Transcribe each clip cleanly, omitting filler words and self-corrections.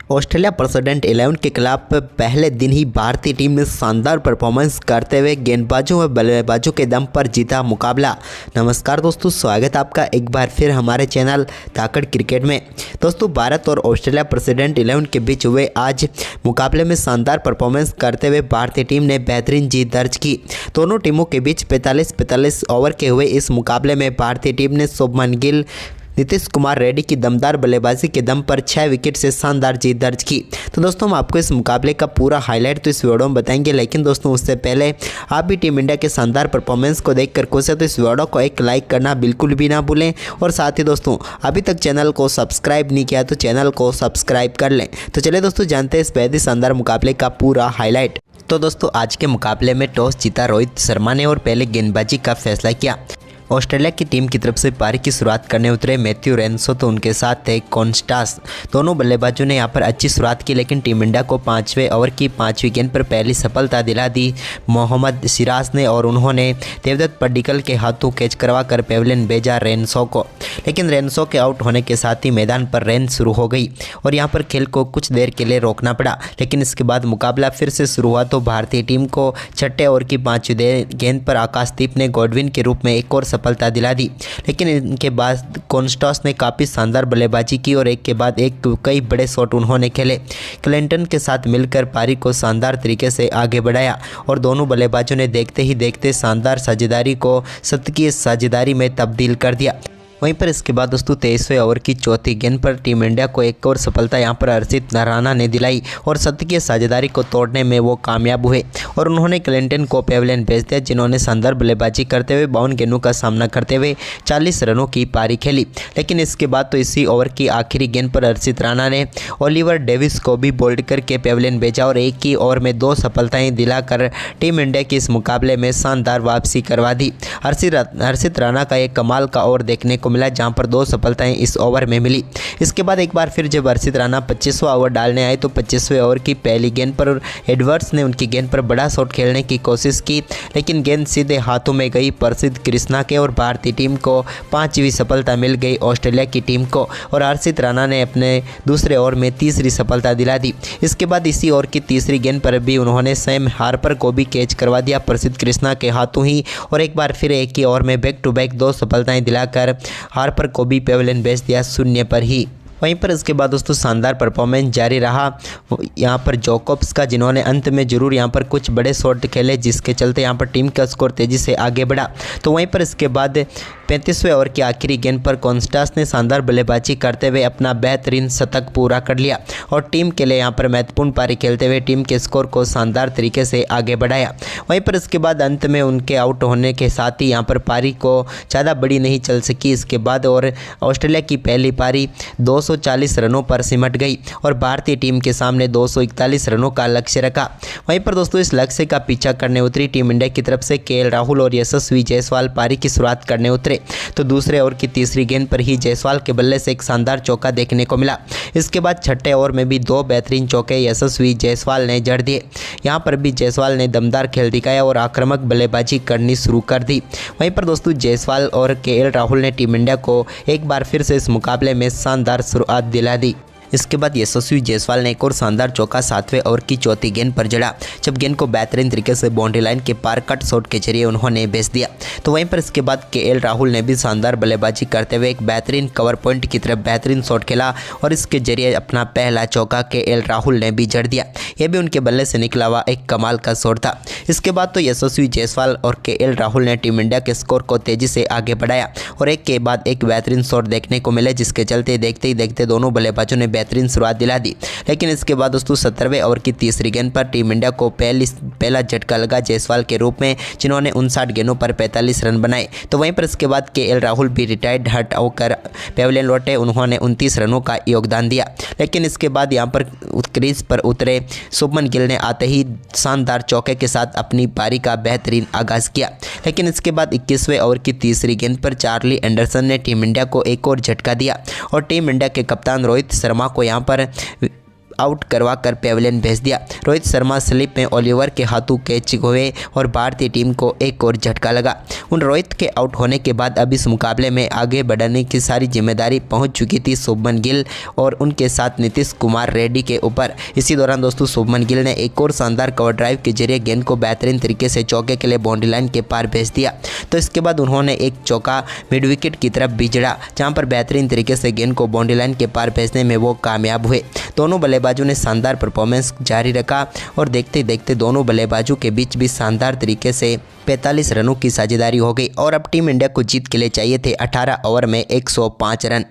Australia president 11 के खिलाफ पहले दिन ही भारतीय टीम ने शानदार परफॉर्मेंस करते हुए गेंदबाजों व बल्लेबाजों के दम पर जीता मुकाबला। नमस्कार दोस्तों, स्वागत है आपका एक बार फिर हमारे चैनल ताकड़ क्रिकेट में। दोस्तों, भारत और ऑस्ट्रेलिया प्रेसिडेंट 11 के बीच हुए आज मुकाबले में शानदार परफॉर्मेंस करते हुए भारतीय टीम ने बेहतरीन जीत दर्ज की। दोनों टीमों के बीच 45-45 ओवर के हुए इस मुकाबले में भारतीय टीम ने शुभमन गिल, नीतीश कुमार रेड्डी की दमदार बल्लेबाजी के दम पर 6 विकेट से शानदार जीत दर्ज की। तो दोस्तों, हम आपको इस मुकाबले का पूरा हाईलाइट तो इस वीडियो में बताएंगे, लेकिन दोस्तों उससे पहले आप भी टीम इंडिया के शानदार परफॉर्मेंस को देखकर खुश है तो इस वीडियो को एक लाइक करना बिल्कुल भी ना भूलें। और साथ ही दोस्तों, अभी तक चैनल को सब्सक्राइब नहीं किया तो चैनल को सब्सक्राइब कर लें। तो चलिए दोस्तों, जानते हैं इस बेहद ही शानदार मुकाबले का पूरा हाईलाइट। तो दोस्तों, आज के मुकाबले में टॉस जीता रोहित शर्मा ने और पहले गेंदबाजी का फैसला किया। ऑस्ट्रेलिया की टीम की तरफ से पारी की शुरुआत करने उतरे मैथ्यू रेनसो, तो उनके साथ थे कॉन्स्टास। दोनों बल्लेबाजों ने यहां पर अच्छी शुरुआत की, लेकिन टीम इंडिया को 5वें ओवर की 5वीं गेंद पर पहली सफलता दिला दी मोहम्मद सिराज ने, और उन्होंने देवदत्त पड्डीकल के हाथों कैच करवाकर पेविलियन भेजा रेनसो को। लेकिन रेनसो के आउट होने के साथ ही मैदान पर रेन शुरू हो गई और यहाँ पर खेल को कुछ देर के लिए रोकना पड़ा। लेकिन इसके बाद मुकाबला फिर से शुरू हुआ तो भारतीय टीम को 6ठे ओवर की 5वीं गेंद पर आकाशदीप ने गॉडविन के रूप में एक और सफलता दिला दी। लेकिन इनके बाद कॉन्स्टास ने काफ़ी शानदार बल्लेबाजी की और एक के बाद एक कई बड़े शॉट उन्होंने खेले। क्लिंटन के साथ मिलकर पारी को शानदार तरीके से आगे बढ़ाया और दोनों बल्लेबाजों ने देखते ही देखते शानदार साझेदारी को शतकीय साझेदारी में तब्दील कर दिया। वहीं पर इसके बाद दोस्तों 23वें ओवर की 4थी गेंद पर टीम इंडिया को एक और सफलता यहां पर हर्षित राणा ने दिलाई और शतकीय साझेदारी को तोड़ने में वो कामयाब हुए और उन्होंने क्लिंटन को पेविलियन भेज दिया, जिन्होंने शानदार बल्लेबाजी करते हुए 52 गेंदों का सामना करते हुए 40 रनों की पारी खेली। लेकिन इसके बाद तो इसी ओवर की आखिरी गेंद पर हर्षित राणा ने ओलिवर डेविस को भी बोल्ड करके पेविलियन भेजा और एक ही ओवर में 2 सफलताएँ दिलाकर टीम इंडिया की इस मुकाबले में शानदार वापसी करवा दी। हर्षित राणा का एक कमाल का ओवर देखने मिला, जहां पर 2 सफलताएं इस ओवर में मिली। इसके बाद एक बार फिर जब हर्षित राणा 25वां ओवर डालने आए तो 25वें ओवर की पहली गेंद पर एडवर्ड्स ने उनकी गेंद पर बड़ा शॉट खेलने की कोशिश की, लेकिन गेंद सीधे हाथों में गई प्रसिद्ध कृष्णा के और भारतीय टीम को 5वीं सफलता मिल गई ऑस्ट्रेलिया की टीम को और हर्षित राणा ने अपने दूसरे ओवर में 3री सफलता दिला दी। इसके बाद इसी ओवर की 3री गेंद पर भी उन्होंने सैम हार्पर को भी कैच करवा दिया प्रसिद्ध कृष्णा के हाथों ही और एक बार फिर एक ही ओवर में बैक टू बैक 2 सफलताएं दिलाकर हार्पर को भी पेविलियन भेज दिया 0 पर ही। वहीं पर इसके बाद दोस्तों शानदार परफॉर्मेंस जारी रहा यहाँ पर जोकोब्स का, जिन्होंने अंत में जरूर यहाँ पर कुछ बड़े शॉट खेले, जिसके चलते यहाँ पर टीम का स्कोर तेज़ी से आगे बढ़ा। तो वहीं पर इसके बाद 35वें ओवर की आखिरी गेंद पर कॉन्स्टास ने शानदार बल्लेबाजी करते हुए अपना बेहतरीन शतक पूरा कर लिया और टीम के लिए यहाँ पर महत्वपूर्ण पारी खेलते हुए टीम के स्कोर को शानदार तरीके से आगे बढ़ाया। वहीं पर इसके बाद अंत में उनके आउट होने के साथ ही यहाँ पर पारी को ज़्यादा बड़ी नहीं चल सकी इसके बाद और ऑस्ट्रेलिया की पहली पारी 240 रनों पर सिमट गई और भारतीय टीम के सामने 241 रनों का लक्ष्य रखा। वहीं पर दोस्तों इस लक्ष्य का पीछा करने उतरी टीम इंडिया की तरफ से केएल राहुल और यशस्वी जायसवाल पारी की शुरुआत करने उतरे तो दूसरे ओवर की 3री गेंद पर ही जायसवाल के बल्ले से एक शानदार चौका देखने को मिला। इसके बाद 6ठे ओवर में भी 2 बेहतरीन चौके यशस्वी जायसवाल ने जड़ दिए। यहाँ पर भी जायसवाल ने दमदार खेल दिखाया और आक्रामक बल्लेबाजी करनी शुरू कर दी। वहीं पर दोस्तों जायसवाल और केएल राहुल ने टीम इंडिया को एक बार फिर से इस मुकाबले में शानदार शुरुआत दिला दी। इसके बाद यशस्वी जायसवाल ने एक और शानदार चौका 7वें ओवर की 4थी गेंद पर जड़ा, जब गेंद को बेहतरीन तरीके से बाउंड्री लाइन के पार कट शॉट के जरिए उन्होंने भेज दिया। तो वहीं पर इसके बाद केएल राहुल ने भी शानदार बल्लेबाजी करते हुए एक बेहतरीन कवर पॉइंट की तरफ बेहतरीन शॉट खेला और इसके जरिए अपना पहला चौका केएल राहुल ने भी जड़ दिया। यह भी उनके बल्ले से निकला हुआ एक कमाल का शॉट था। इसके बाद तो यशस्वी जायसवाल और केएल राहुल ने टीम इंडिया के स्कोर को तेजी से आगे बढ़ाया और एक के बाद एक बेहतरीन शॉट देखने को मिले, जिसके चलते देखते ही देखते दोनों बल्लेबाजों ने बेहतरीन शुरुआत दिला दी। लेकिन इसके बाद दोस्तों 17वें ओवर की 3री गेंद पर टीम इंडिया को पहला झटका लगा जायसवाल के रूप में, जिन्होंने 59 गेंदों पर 45 रन बनाए। तो वहीं पर इसके बाद केएल राहुल भी रिटायर्ड हट होकर पेविलियन लौटे, उन्होंने 29 रनों का योगदान दिया। लेकिन इसके बाद यहाँ पर क्रीज पर उतरे शुभमन गिल ने आते ही शानदार चौके के साथ अपनी पारी का बेहतरीन आगाज़ किया। लेकिन इसके बाद 21वें ओवर की 3री गेंद पर चार्ली एंडरसन ने टीम इंडिया को एक और झटका दिया और टीम इंडिया के कप्तान रोहित शर्मा को यहाँ पर आउट करवा कर पेविलियन भेज दिया। रोहित शर्मा स्लिप में ओलिवर के हाथों कैच हुए और भारतीय टीम को एक और झटका लगा। उन रोहित के आउट होने के बाद अब इस मुकाबले में आगे बढ़ने की सारी जिम्मेदारी पहुंच चुकी थी शुभमन गिल और उनके साथ नीतीश कुमार रेड्डी के ऊपर। इसी दौरान दोस्तों शुभमन गिल ने एक और शानदार कवर ड्राइव के जरिए गेंद को बेहतरीन तरीके से चौके के लिए बाउंड्री लाइन के पार भेज दिया। तो इसके बाद उन्होंने एक चौका मिड विकेट की तरफ भिजड़ा, जहां पर बेहतरीन तरीके से गेंद को बाउंड्री लाइन के पार भेजने में वो कामयाब हुए। दोनों बल्लेबाजों ने शानदार परफॉर्मेंस जारी रखा और देखते देखते दोनों बल्लेबाजों के बीच भी शानदार तरीके से 45 रनों की साझेदारी हो गई और अब टीम इंडिया को जीत के लिए चाहिए थे 18 ओवर में 105 रन।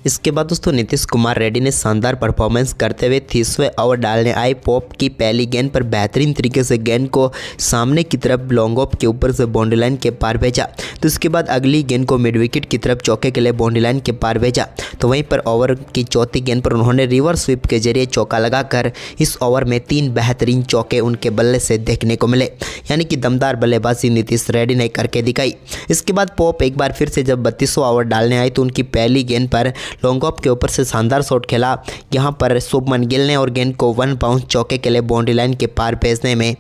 इसके बाद दोस्तों नीतीश कुमार रेड्डी ने शानदार परफॉर्मेंस करते हुए 30वें ओवर डालने आए पॉप की पहली गेंद पर बेहतरीन तरीके से गेंद को सामने की तरफ लॉन्ग ऑफ के ऊपर से बाउंड्री लाइन के पार भेजा। तो इसके बाद अगली गेंद को मिड विकेट की तरफ चौके के लिए बाउंड्री लाइन के पार भेजा। तो वहीं पर ओवर की चौथी गेंद पर उन्होंने रिवर्स स्वीप के जरिए चौका लगाकर इस ओवर में 3 बेहतरीन चौके उनके बल्ले से देखने को मिले, यानी कि दमदार बल्लेबाजी नीतीश रेड्डी ने करके दिखाई। इसके बाद पॉप एक बार फिर से जब 32वां ओवर डालने आए तो उनकी पहली गेंद पर लॉन्ग ऑफ के ऊपर से शानदार शॉट खेला। यहां पर शुभमन गिल ने और गेंद को 1 बाउंस चौके के लिए बाउंड्री लाइन के पार भेजने में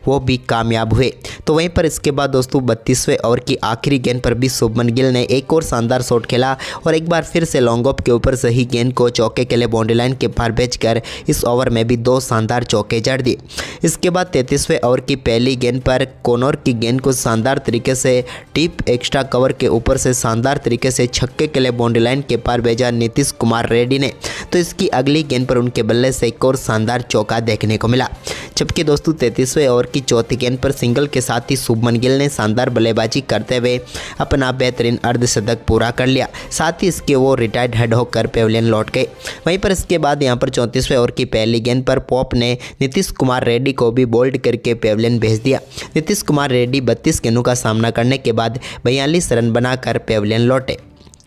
वो भी कामयाब हुए। तो वहीं पर इसके बाद दोस्तों 32वें ओवर की आखिरी गेंद पर भी शुभमन गिल ने एक और शानदार शॉट खेला और एक बार फिर से लॉन्ग ऑफ के ऊपर से ही गेंद को चौके के लिए बाउंड्री लाइन के पार भेजकर इस ओवर में भी 2 शानदार चौके जड़ दिए। इसके बाद 33वें ओवर की पहली गेंद पर कॉर्नर की गेंद को शानदार तरीके से डीप एक्स्ट्रा कवर के ऊपर से शानदार तरीके से छक्के के लिए बाउंड्री लाइन के पार भेजा नीतीश कुमार रेड्डी ने। तो इसकी अगली गेंद पर उनके बल्ले से एक और शानदार चौका देखने को मिला। जबकि दोस्तों 33वें ओवर की चौथी गेंद पर सिंगल के साथ ही शुभमन गिल ने शानदार बल्लेबाजी करते हुए अपना बेहतरीन अर्धशतक पूरा कर लिया। साथ ही इसके वो रिटायर्ड हेड होकर पेविलियन लौट गए। वहीं पर इसके बाद यहां पर 34वें ओवर की पहली गेंद पर पॉप ने नीतीश कुमार रेड्डी को भी बोल्ड करके पेविलियन भेज दिया। नीतीश कुमार रेड्डी 32 गेंदों का सामना करने के बाद 42 रन बनाकर पेविलियन लौटे।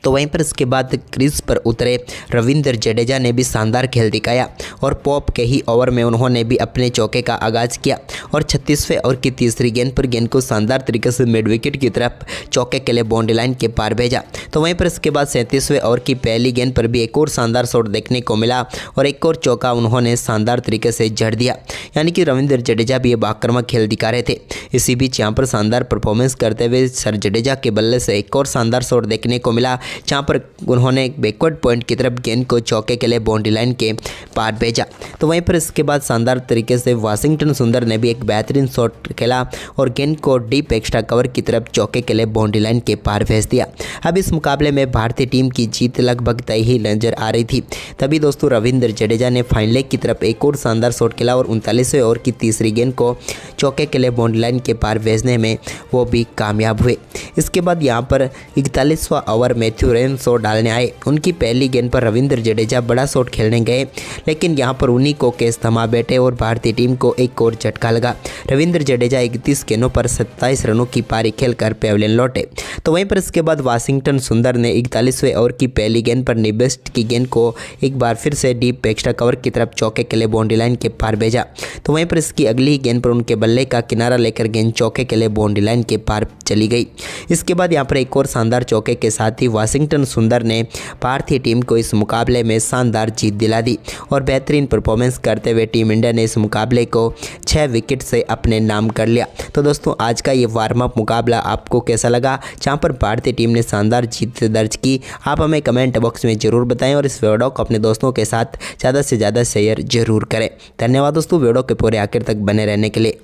तो वहीं पर इसके बाद क्रीज पर उतरे रविंद्र जडेजा ने भी शानदार खेल दिखाया और पॉप के ही ओवर में उन्होंने भी अपने चौके का आगाज़ किया और 36वें ओवर की तीसरी गेंद पर गेंद को शानदार तरीके से मिड विकेट की तरफ चौके के लिए बाउंड्री लाइन के पार भेजा। तो वहीं पर इसके बाद 37वें ओवर की पहली गेंद पर भी एक और शानदार शॉट देखने को मिला और एक और चौका उन्होंने शानदार तरीके से जड़ दिया, यानी कि रविंद्र जडेजा भी अब आक्रामक खेल दिखा रहे थे। इसी बीच यहाँ पर शानदार परफॉर्मेंस करते हुए सर जडेजा के बल्ले से एक और शानदार शॉट देखने को मिला, जहाँ पर उन्होंने एक बैकवर्ड पॉइंट की तरफ गेंद को चौके के लिए बाउंड्री लाइन के पार भेजा। तो वहीं पर इसके बाद शानदार तरीके से वाशिंगटन सुंदर ने भी एक बेहतरीन शॉट खेला और गेंद को डीप एक्स्ट्रा कवर की तरफ चौके के लिए बाउंड्री लाइन के पार भेज दिया। अब इस मुकाबले में भारतीय टीम की जीत लगभग तय ही नजर आ रही थी। तभी दोस्तों रविंद्र जडेजा ने फाइनल लेग की तरफ एक और शानदार शॉट खेला और 39वें ओवर की तीसरी गेंद को चौके के लिए बाउंड्री लाइन के पार भेजने में वो भी कामयाब हुए। इसके बाद यहाँ पर 41वां ओवर मैथ्यू रेन शॉट डालने आए। उनकी पहली गेंद पर रविंद्र जडेजा बड़ा शॉट खेलने गए, लेकिन यहाँ पर उन्हीं को कैच थमा बैठे और भारतीय टीम को एक और झटका लगा। रविंद्र जडेजा 31 गेंदों पर 27 रनों की पारी खेलकर पेविलियन लौटे। तो वहीं पर इसके बाद वाशिंगटन सुंदर ने 41वें ओवर की पहली गेंद पर निबेस्ट की गेंद को एक बार फिर से डीप एक्स्ट्रा कवर की तरफ चौके के लिए बाउंड्री लाइन के पार भेजा। तो वहीं पर इसकी अगली गेंद पर उनके बल्ले का किनारा लेकर गेंद चौके के लिए बाउंड्री लाइन के पार चली गई। इसके बाद यहाँ पर एक और शानदार चौके के साथ ही वाशिंगटन सुंदर ने भारतीय टीम को इस मुकाबले में शानदार जीत दिला दी और बेहतरीन परफॉर्मेंस करते हुए टीम इंडिया ने इस मुकाबले को 6 विकेट से अपने नाम कर लिया। तो दोस्तों आज का ये वार्म अप मुकाबला आपको कैसा लगा, जहां पर भारतीय टीम ने शानदार जीत दर्ज की, आप हमें कमेंट बॉक्स में ज़रूर बताएं और इस वीडियो को अपने दोस्तों के साथ ज़्यादा से ज़्यादा शेयर जरूर करें। धन्यवाद दोस्तों वीडियो के पूरे आखिर तक बने रहने के लिए।